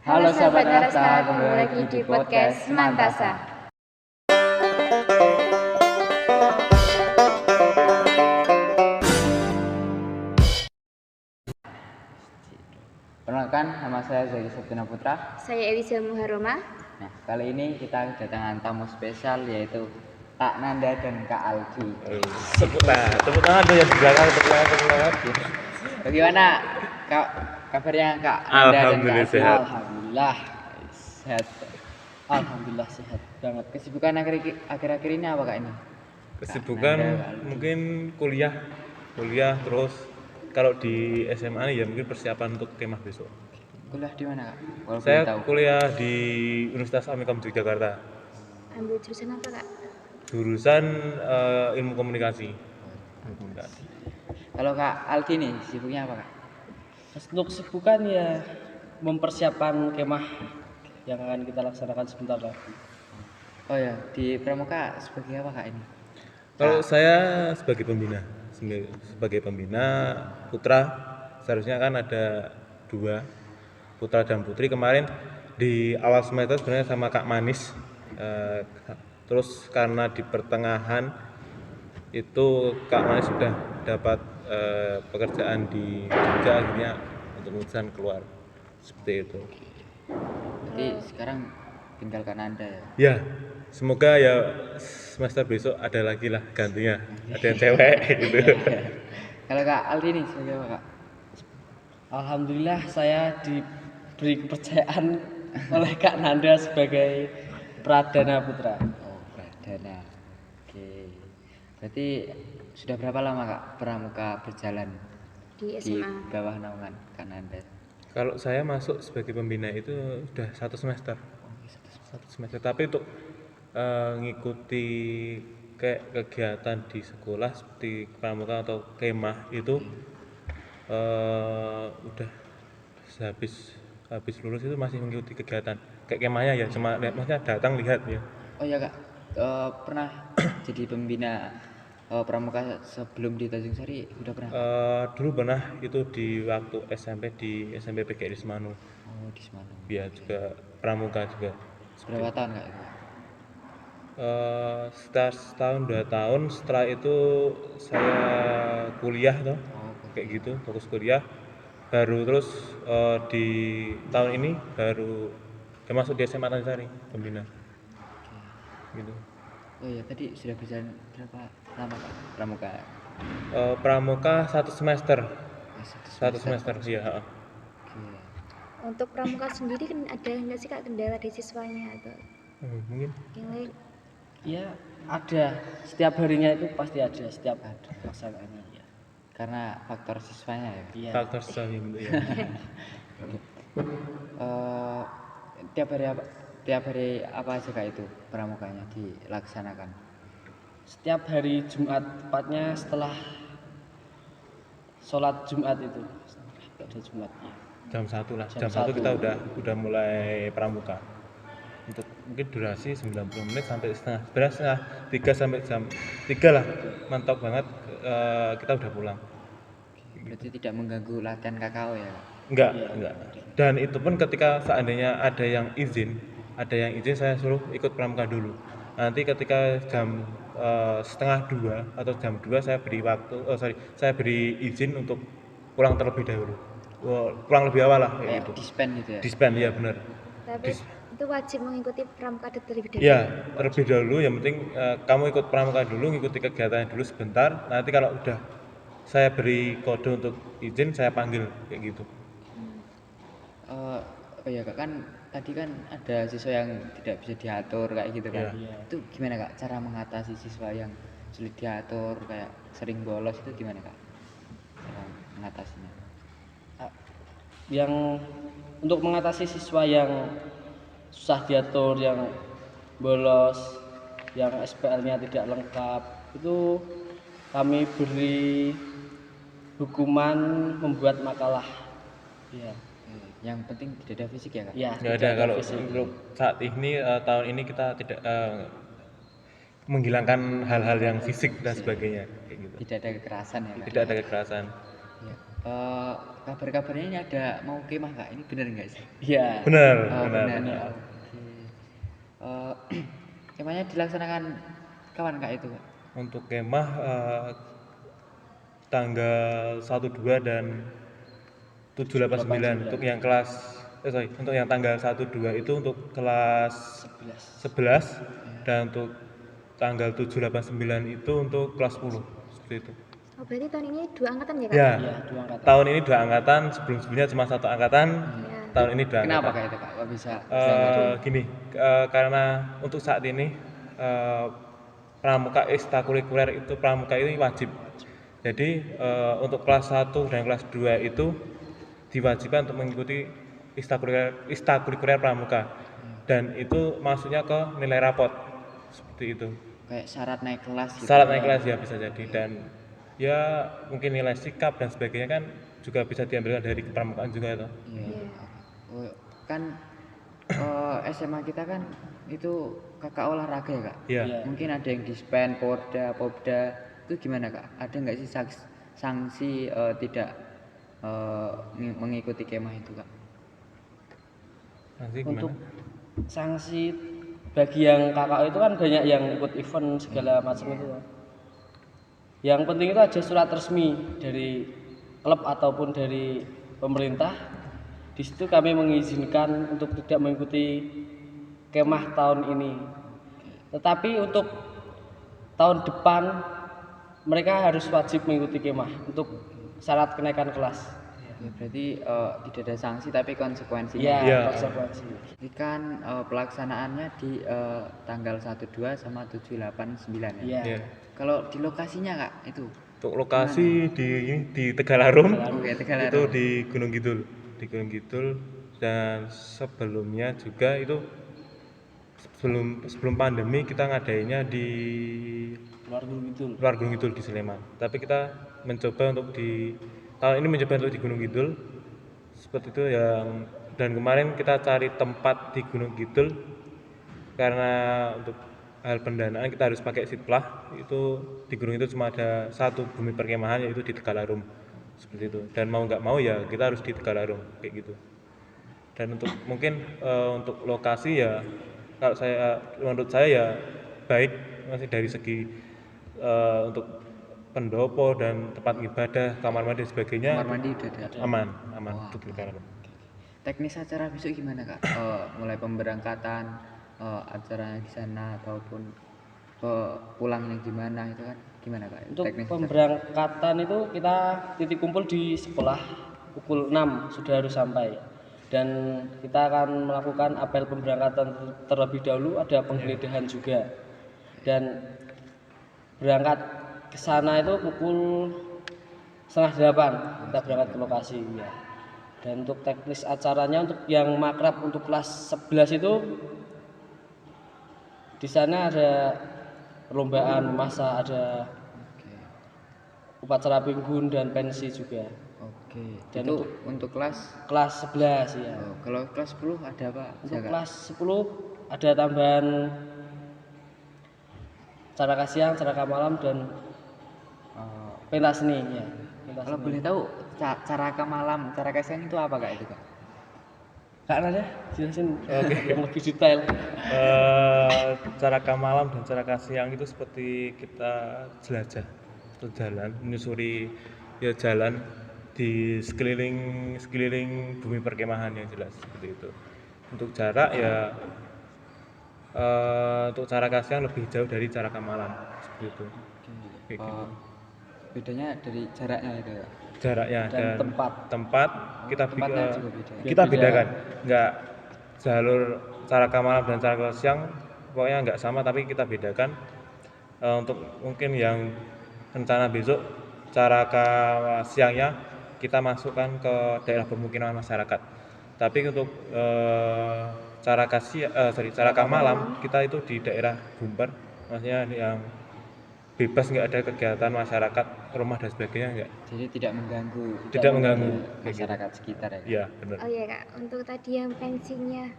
Halo sahabat Narasna, kembali lagi di podcast Mantasa. Perkenalkan, nama saya Zaki Septina Putra. Saya Elisa Muharoma. Nah, kali ini kita kedatangan tamu spesial yaitu Kak Nanda dan Kak Aldi. Tepuk tangan tuh yang di belakang, tepuk tangan. Bagaimana kabarnya Kak Nanda dan Kak Alhamdulillah Aldi? sehat. Alhamdulillah sehat. Alhamdulillah sehat banget. Kesibukan akhir-akhir ini apa Kak ini? Kesibukan Kak Nanda, Kak Aldi. mungkin kuliah terus kalau di SMA nih ya mungkin persiapan untuk kemah besok. Kuliah di mana Kak? Kalau Saya boleh tahu. kuliah di Universitas Amikom Yogyakarta, Ambil jurusan apa kak? jurusan ilmu komunikasi. Kalau Kak Aldi nih sibuknya apa Kak? Untuk kesibukan ya mempersiapkan kemah yang akan kita laksanakan sebentar lagi. Oh ya, di Pramuka sebagai apa Kak ini? Kalau saya sebagai pembina putra, seharusnya kan ada 2 putra dan putri. Kemarin di awal semester sebenarnya sama Kak Manis, terus karena di pertengahan itu Kak Manis sudah dapat pekerjaan di Jogja, akhirnya untuk memutuskan keluar seperti itu. Berarti sekarang tinggal Kak Nanda ya? Ya, semoga ya semester besok ada lagi lah gantinya, ada yang cewek gitu. Kalau Kak Aldi nih sebagai apa Kak? Alhamdulillah saya diberi kepercayaan oleh Kak Nanda sebagai Pradana Putra. Oh, Pradana. Oke. Berarti sudah berapa lama Kak Pramuka berjalan Di di SMA. bawah naungan Kak Nanda? Kalau saya masuk sebagai pembina itu sudah 1 semester. Tapi untuk ngikuti kayak kegiatan di sekolah seperti pramuka atau kemah itu udah habis lulus itu masih mengikuti kegiatan kayak kemahnya ya, cuma maksudnya datang lihat ya. Oh ya Kak, pernah jadi pembina Pramuka sebelum di Tanjung Sari? Udah pernah? Dulu pernah itu di waktu SMP di SMP PGRI Semanu, Oh di Semarang. ya juga pramuka juga. Berapa tahun Kak? Sekitar setahun 2 tahun. Setelah itu saya kuliah toh, kayak gitu, fokus kuliah. Baru terus di tahun ini baru masuk di SMA Tanjung pembina gitu. Oh ya tadi sudah berjalan berapa lama Kak Pramuka? Pramuka 1 semester. Satu 1 semester ya. Oke. Untuk pramuka sendiri kan ada nggak sih kak kendala dari siswanya atau Mungkin yang lain? Ya ada, setiap harinya itu pasti ada setiap hari masalahnya ya. Karena faktor siswanya ya. Iya. faktor sosial gitu ya. Eh, tiap hari apa aja Kak itu pramukanya dilaksanakan? Setiap hari Jumat, tepatnya setelah sholat Jumat itu. Ada Jumat ya. Jam 1 lah. Jam Jam 1 1. kita udah mulai pramuka. Untuk mungkin durasi 90 menit sampai setengah 3 sampai jam 3 lah. Mantap banget, kita udah pulang. Berarti tidak mengganggu latihan kakao ya Kak? Enggak. Iya. Dan itu pun ketika seandainya ada yang izin saya suruh ikut pramuka dulu. Nanti ketika jam setengah 2 atau jam 2 saya beri izin untuk pulang terlebih dahulu. Pulang lebih awal lah kayak Kayak gitu. dispen gitu ya? Disband ya benar. Tapi itu wajib mengikuti pramuka terlebih dahulu. Ya, terlebih dahulu yang penting kamu ikut pramuka dulu, ngikuti kegiatannya dulu sebentar. Nanti kalau udah saya beri kode untuk izin, saya panggil kayak gitu. Oh ya Kak, kan tadi kan ada siswa yang tidak bisa diatur kayak gitu kan? Iya. Itu gimana Kak cara mengatasi siswa yang sulit diatur kayak sering bolos itu gimana Kak? Cara mengatasinya? Yang untuk mengatasi siswa yang susah diatur, yang bolos, yang SPL-nya tidak lengkap, itu kami beri hukuman membuat makalah. Ya, Yang penting tidak ada fisik ya Kak? ya. Nggak tidak ada kalau fisik. untuk saat ini tahun ini kita tidak menghilangkan hal-hal yang fisik dan sebagainya kayak gitu. Tidak ada kekerasan ya Kak? Tidak ada kekerasan. Ya. Eh, kabar-kabarnya ini ada mau kemah kak, ini bener nggak sih? Iya. Benar, Oh benar. benar. Oke. Eh, kemahnya dilaksanakan kapan kak itu kak? Untuk kemah tanggal 1, 2 dan 7, 8, 9 untuk yang kelas untuk yang tanggal 1, 2 itu untuk kelas 11 dan untuk tanggal 7, 8, 9 itu untuk kelas 10 seperti itu. Oh, berarti tahun ini 2 angkatan ya, Kak? Ya, Iya, 2 angkatan. tahun ini 2 angkatan, sebelumnya cuma 1 angkatan, Ya. tahun ini 2 Kenapa angkatan. kak itu kak? Kok bisa angkatan? Gini, karena untuk saat ini pramuka ekstrakurikuler itu pramuka ini wajib. Jadi untuk kelas 1 dan kelas 2 itu diwajibkan untuk mengikuti ekstrakurikuler pramuka. Dan itu masuknya ke nilai rapot. Seperti itu. Kayak syarat naik kelas gitu. Syarat naik kelas ya bisa jadi, dan ya mungkin nilai sikap dan sebagainya kan juga bisa diambilkan dari kepramukaan juga itu. Iya. Oh, kan SMA kita kan itu kakak olahraga ya kak? Iya. Iya. Mungkin ada yang dispen, Porda, Popda, itu gimana kak? Ada nggak sih sanksi tidak mengikuti kemah itu kak? Nanti Untuk gimana? sanksi bagi yang kakak itu kan banyak yang ikut event segala macam itu kan. Yang penting itu ada surat resmi dari klub ataupun dari pemerintah. Di situ kami mengizinkan untuk tidak mengikuti kemah tahun ini. Tetapi untuk tahun depan mereka harus wajib mengikuti kemah untuk syarat kenaikan kelas. Ya, berarti tidak ada sanksi tapi konsekuensinya. Iya, Iya. konsekuensi. Ini kan pelaksanaannya di tanggal 1, 2 sama 7, 8, 9 ya. Iya. Iya. Kalau di lokasinya kak itu? Untuk lokasi di Tegalarum, Oke, Tegalarum. itu di Gunung Kidul, dan sebelumnya juga itu sebelum pandemi kita ngadainnya di Luar Gunung Kidul. luar Gunung Kidul di Sleman. Tapi kita mencoba untuk tahun ini mencoba untuk di Gunung Kidul seperti itu dan kemarin kita cari tempat di Gunung Kidul karena untuk hal pendanaan kita harus pakai sitplah. Itu di Gunung itu cuma ada satu bumi perkemahan yaitu di Tegalarum seperti itu, dan mau nggak mau ya kita harus di Tegalarum kayak gitu. Dan untuk mungkin untuk lokasi ya kalau menurut saya ya baik, masih dari segi untuk pendopo dan tempat ibadah, kamar mandi dan sebagainya Kamar mandi udah ada. aman Wah. untuk Tegalarum. Teknis acara besok gimana kak? Mulai pemberangkatan, acaranya di sana ataupun pulangnya gimana itu kan gimana kak? Untuk Teknis acara. pemberangkatan itu kita titik kumpul di sekolah pukul 6 sudah harus sampai. Dan kita akan melakukan apel pemberangkatan terlebih dahulu, ada penggeledahan juga. Dan berangkat ke sana itu pukul 7:30 kita berangkat ke lokasi ya. Dan untuk teknis acaranya untuk yang makrab untuk kelas 11 itu di sana ada perlombaan masa, ada Oke. upacara pinggun dan pensi juga. Oke. Dan itu untuk kelas. Kelas 11 ya. Oh, kalau kelas 10 ada apa? Untuk Kak? kelas 10 ada tambahan cara kasihan, cara malam dan pentas seni ya. Pentas Kalau seni. boleh tahu cara malam, cara kasihan itu apa kak itu kak? Kak Nada jelasin yang lebih detail. Cara kamalam dan cara kasiang itu seperti kita jelajah atau jalan menyusuri jalan di sekeliling bumi perkemahan yang jelas seperti itu. Untuk jarak ya untuk cara kasiang lebih jauh dari cara kamalam seperti itu. Kayak gitu. Bedanya dari jaraknya itu kak? Jaraknya Dan dan tempat. Tempatnya juga beda. kita Beda. bedakan, nggak jalur cara kamalam dan cara kasiang pokoknya nggak sama, tapi kita bedakan. Untuk mungkin yang rencana besok cara siangnya kita masukkan ke daerah pemukiman masyarakat, tapi untuk cara kamalam kita itu di daerah Bumper, maksudnya yang bebas, nggak ada kegiatan masyarakat, rumah dan sebagainya nggak. Jadi tidak mengganggu. Tidak mengganggu. Masyarakat sekitar ya. Kak? Iya benar. Oh iya, Kak. Untuk tadi yang pensinya.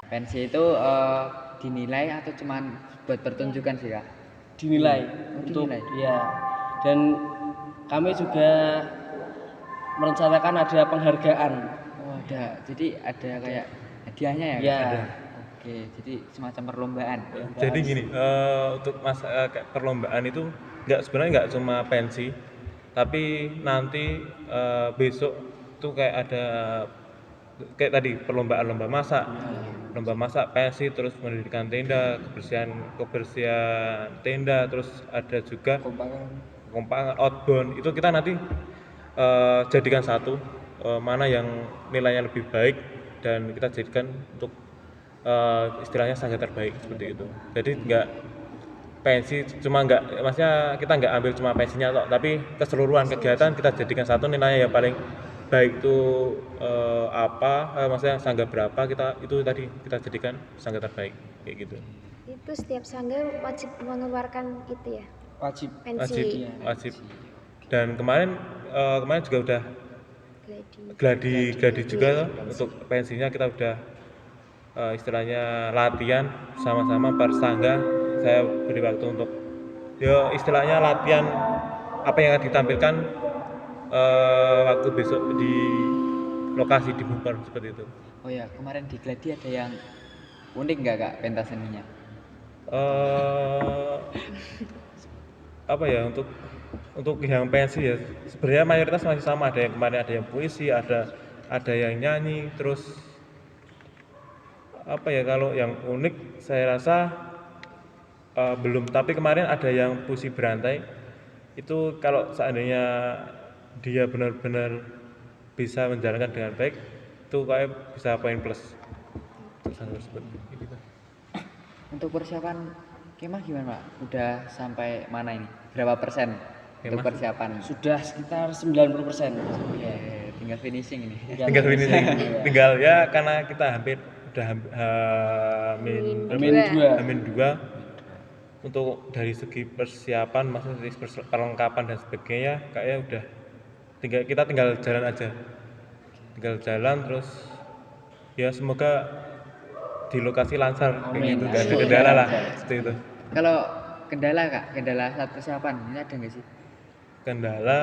Pensi itu dinilai atau cuman buat pertunjukan sih kak? Dinilai Oh, untuk dinilai. ya. Dan kami juga merencanakan ada penghargaan. Oh, ada. Jadi ada kayak hadiahnya ya, Kak? Ya. Ada. Oke, jadi semacam perlombaan. Jadi gini, untuk kayak perlombaan itu sebenarnya nggak cuma pensi, tapi nanti besok tuh kayak ada kayak tadi perlombaan lomba masak pensi, terus mendirikan tenda, kebersihan tenda, terus ada juga kompangan outbound. Itu kita nanti jadikan satu, mana yang nilainya lebih baik dan kita jadikan untuk istilahnya sangga terbaik seperti itu. Jadi nggak pensi cuma nggak, maksudnya kita nggak ambil cuma pensinya toh, tapi keseluruhan kegiatan kita jadikan satu nilainya yang paling baik itu maksudnya sangga berapa, kita itu tadi kita jadikan sangga terbaik kayak gitu. Itu setiap sangga wajib mengeluarkan itu ya, Wajib. pensi. Wajib. Dan kemarin juga udah gladi juga toh, untuk pensinya kita udah istilahnya latihan sama-sama per sangga. Saya beri waktu untuk istilahnya latihan apa yang akan ditampilkan waktu besok di lokasi di Bumper seperti itu. Oh ya, kemarin di Gladi ada yang unik nggak, Kak, pentas seninya? Apa ya, untuk yang pensi ya sebenarnya mayoritas masih sama, ada yang kemarin ada yang puisi, ada yang nyanyi, terus apa ya, kalau yang unik saya rasa belum, tapi kemarin ada yang puisi berantai. Itu kalau seandainya dia benar-benar bisa menjalankan dengan baik, itu kayak bisa poin plus tersebut. Untuk persiapan kemah gimana, Pak? Udah sampai mana ini? Berapa persen untuk Kemah? persiapan? Sudah sekitar 90%. Oke, tinggal finishing ini. Tinggal finishing, tinggal ya, karena kita hampir udah Hamin 2 untuk dari segi persiapan, maksudnya dari perlengkapan dan sebagainya kayaknya udah kita tinggal jalan terus ya, semoga di lokasi lancar kayak gitu, gak ada kendala lah seperti itu. Kalau kendala, Kak, kendala saat persiapan ini ada nggak sih? Kendala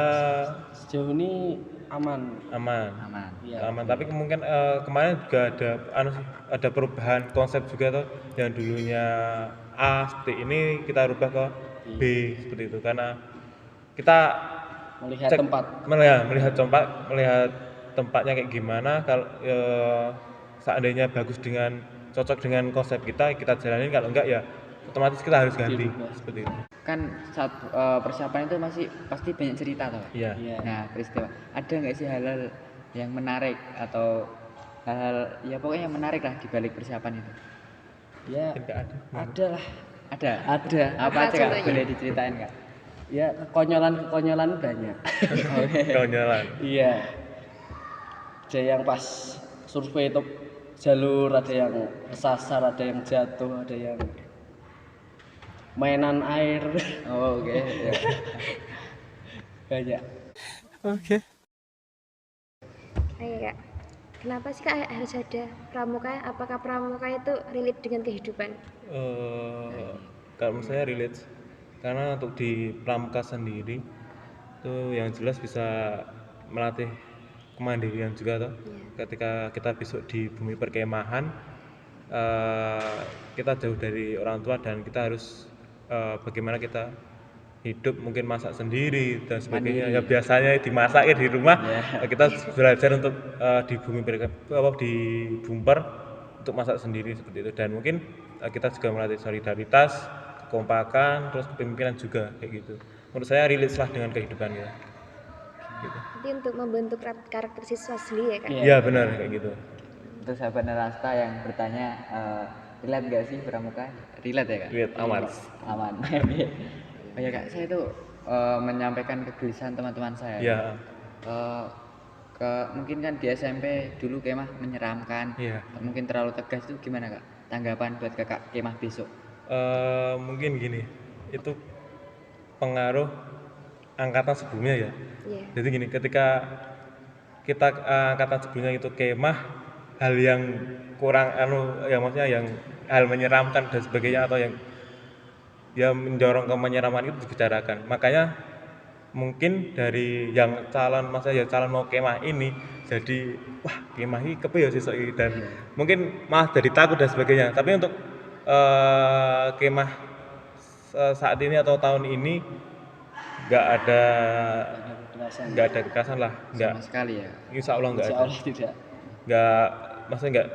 Sejauh ini aman. aman, Iya. tapi kemungkinan kemarin juga ada perubahan konsep juga tuh, yang dulunya A seperti ini kita rubah ke B seperti itu, karena kita Melihat tempat. melihat tempatnya kayak gimana. Kalau seandainya cocok dengan konsep kita jalanin, kalau enggak ya otomatis kita harus ganti seperti itu. Kan saat persiapan itu masih pasti banyak cerita toh. Iya. Nah, peristiwa ada nggak sih hal-hal yang menarik atau hal-hal ya pokoknya yang menarik lah di balik persiapan itu? Ya, Tidak ada. ada lah. Ada. Ada. Apa aja, Kak? contohnya? Boleh diceritain, Kak? Ya, kekonyolan banyak. Konyolan. Iya. Ada yang pas survei itu jalur, ada yang kesasar, ada yang jatuh, ada yang mainan air. Oh, oke. Ya. Banyak. Ayo Kak, kenapa sih Kak harus ada pramuka? Apakah pramuka itu relate dengan kehidupan? Kalau menurut saya relate, karena untuk di pramuka sendiri itu yang jelas bisa melatih kemandirian juga toh. Ketika kita besok di bumi perkemahan, kita jauh dari orang tua dan kita harus bagaimana kita hidup, mungkin masak sendiri dan sebagainya. Ya biasanya dimasak ya di rumah. Kita belajar untuk di di Bumper untuk masak sendiri seperti itu, dan mungkin kita juga melatih solidaritas, kekompakan, terus kepemimpinan juga kayak gitu. Menurut saya relate lah dengan kehidupan ya. Gitu. Jadi untuk membentuk karakter siswa sendiri ya Kak? Iya benar kayak gitu. Untuk sahabat Nerasta yang bertanya, relate nggak sih pramuka? Relate ya, Kak? Relate, aman. Aman. Oh ya, Kak, saya tuh menyampaikan kegelisahan teman-teman saya. Iya. Mungkin kan di SMP dulu kemah menyeramkan. Iya. Mungkin terlalu tegas, itu gimana, Kak? Tanggapan buat Kakak kemah besok? Mungkin gini, itu pengaruh angkatan sebelumnya ya. Iya. Jadi gini, ketika kita angkatan sebelumnya itu kemah, hal yang kurang maksudnya yang hal menyeramkan dan sebagainya, atau yang mendorong ke menyeraman itu dibicarakan. Makanya mungkin dari yang calon mau kemah ini jadi wah kemah ini kepe ya sesuk iki dan mungkin malah jadi takut dan sebagainya. Tapi untuk kemah saat ini atau tahun ini nggak ada Kekerasan. kekerasan lah, nggak, Sama sekali ya. insya Allah nggak Insya ada, Allah tidak. nggak, maksudnya nggak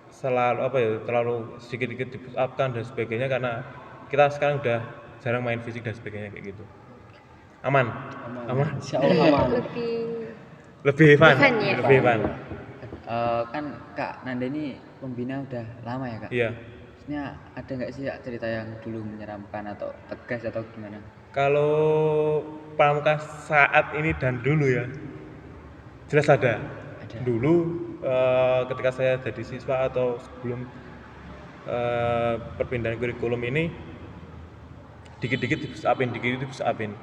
selalu apa ya, terlalu sedikit-sedikit di push up kan dan sebagainya, karena kita sekarang udah jarang main fisik dan sebagainya kayak gitu. Aman. Insya Allah aman. Lebih fun, Fun ya? lebih fun. Kan Kak Nanda ini pembina udah lama ya Kak? Iya. Maksudnya ada nggak sih Kak, cerita yang dulu menyeramkan atau tegas atau gimana? Kalau pramuka saat ini dan dulu ya, jelas ada. Dulu ketika saya jadi siswa atau sebelum perpindahan kurikulum ini, dikit-dikit di push upin, dikit-dikit di push upin.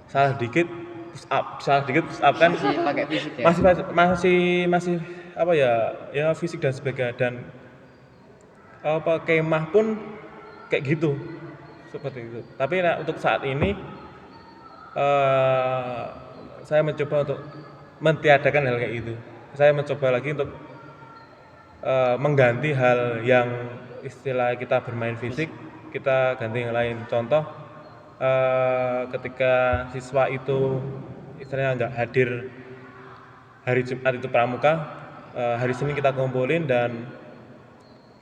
Salah dikit push up kan Masih pakai fisik ya? masih apa ya fisik dan sebagainya, dan apa kemah pun kayak gitu seperti itu. Tapi nah, untuk saat ini saya mencoba untuk mentiadakan hal kayak gitu. Saya mencoba lagi untuk mengganti hal yang istilah kita bermain fisik, kita ganti yang lain. Contoh ketika siswa itu istilahnya nggak hadir hari Jumat itu pramuka, hari Senin kita kumpulin dan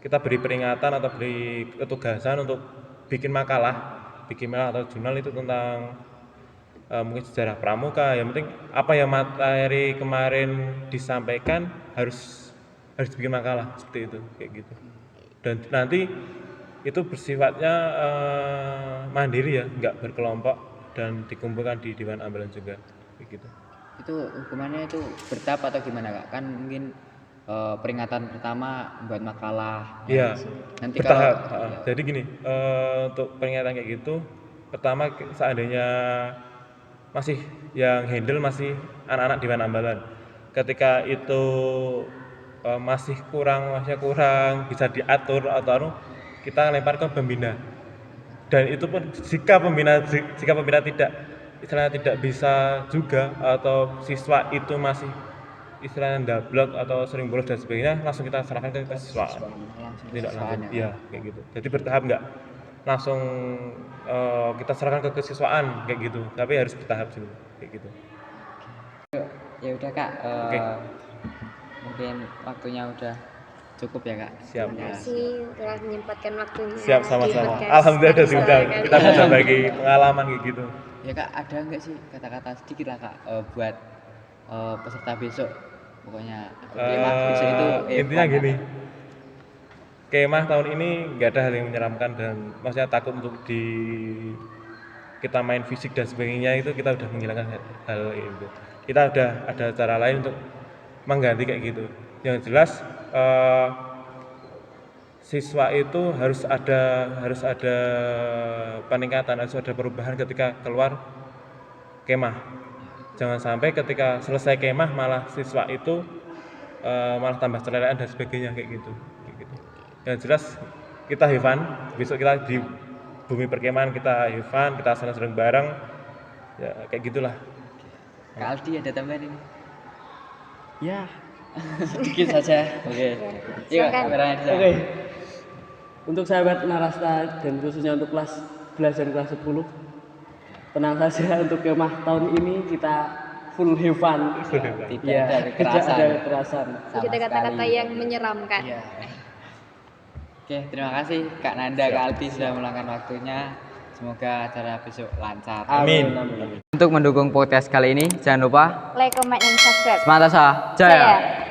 kita beri peringatan atau beri ketugasan untuk bikin makalah atau jurnal itu tentang mungkin sejarah pramuka. Yang penting apa yang materi kemarin disampaikan harus bikin makalah seperti itu kayak gitu. Dan nanti itu bersifatnya mandiri ya, nggak berkelompok, dan dikumpulkan di Dewan Ambalan juga kayak gitu. Itu hukumannya itu bertahap atau gimana Kak? Kan mungkin peringatan pertama buat makalah. Iya, Nanti bertahap. kalau Jadi gini, untuk peringatan kayak gitu, pertama seandainya masih yang handle masih anak-anak Dewan Ambalan, ketika itu masih kurang bisa diatur atau kita lempar ke pembina. Dan itu pun jika pembina tidak istilahnya tidak bisa juga, atau siswa itu masih istilahnya ndablek atau sering bolos dan sebagainya, langsung kita serahkan ke siswa. Tidak langsung, iya kayak gitu. Jadi bertahap, nggak langsung kita serahkan ke kesiswaan kayak gitu, tapi harus bertahap dulu kayak gitu. ya udah Kak, Oke. mungkin waktunya udah cukup ya Kak. Siap. Terima kasih telah menyempatkan waktunya. Siap, di sama-sama. podcast Alhamdulillah udah Barista diundang. kali Kita ini. bisa bagi pengalaman kayak gitu. Ya Kak, ada nggak sih kata-kata sedikit lah Kak, buat peserta besok, pokoknya kemah besok itu Intinya fun, gini, kemah tahun ini nggak ada hal yang menyeramkan, dan maksudnya takut untuk kita main fisik dan sebagainya, itu kita udah menghilangkan hal itu. Kita udah ada cara lain untuk mengganti kayak gitu. Yang jelas siswa itu harus ada peningkatan, harus ada perubahan ketika keluar kemah. Jangan sampai ketika selesai kemah malah siswa itu malah tambah celelean dan sebagainya kayak gitu. Yang jelas kita have fun. Besok kita di bumi perkemahan kita have fun, kita senang-senang bareng. Ya kayak gitulah. Kak Aldi ada tambahan ini? Ya, sedikit saja. Oke. Iya, Silakan. kameranya di sana. Oke. Untuk sahabat Narasta dan khususnya untuk kelas 11 dan kelas 10, tenang saja, untuk kemah tahun ini kita full have fun. Tidak Ya, ada tidak kekerasan. ada kekerasan. Tidak ada kata-kata yang menyeramkan. Iya. Oke, terima kasih Kak Nanda, Kak Aldi sudah meluangkan waktunya. Semoga acara besok lancar. Amin. Untuk mendukung podcast kali ini, jangan lupa Like, comment, dan subscribe. Semantasa Jaya. Jaya.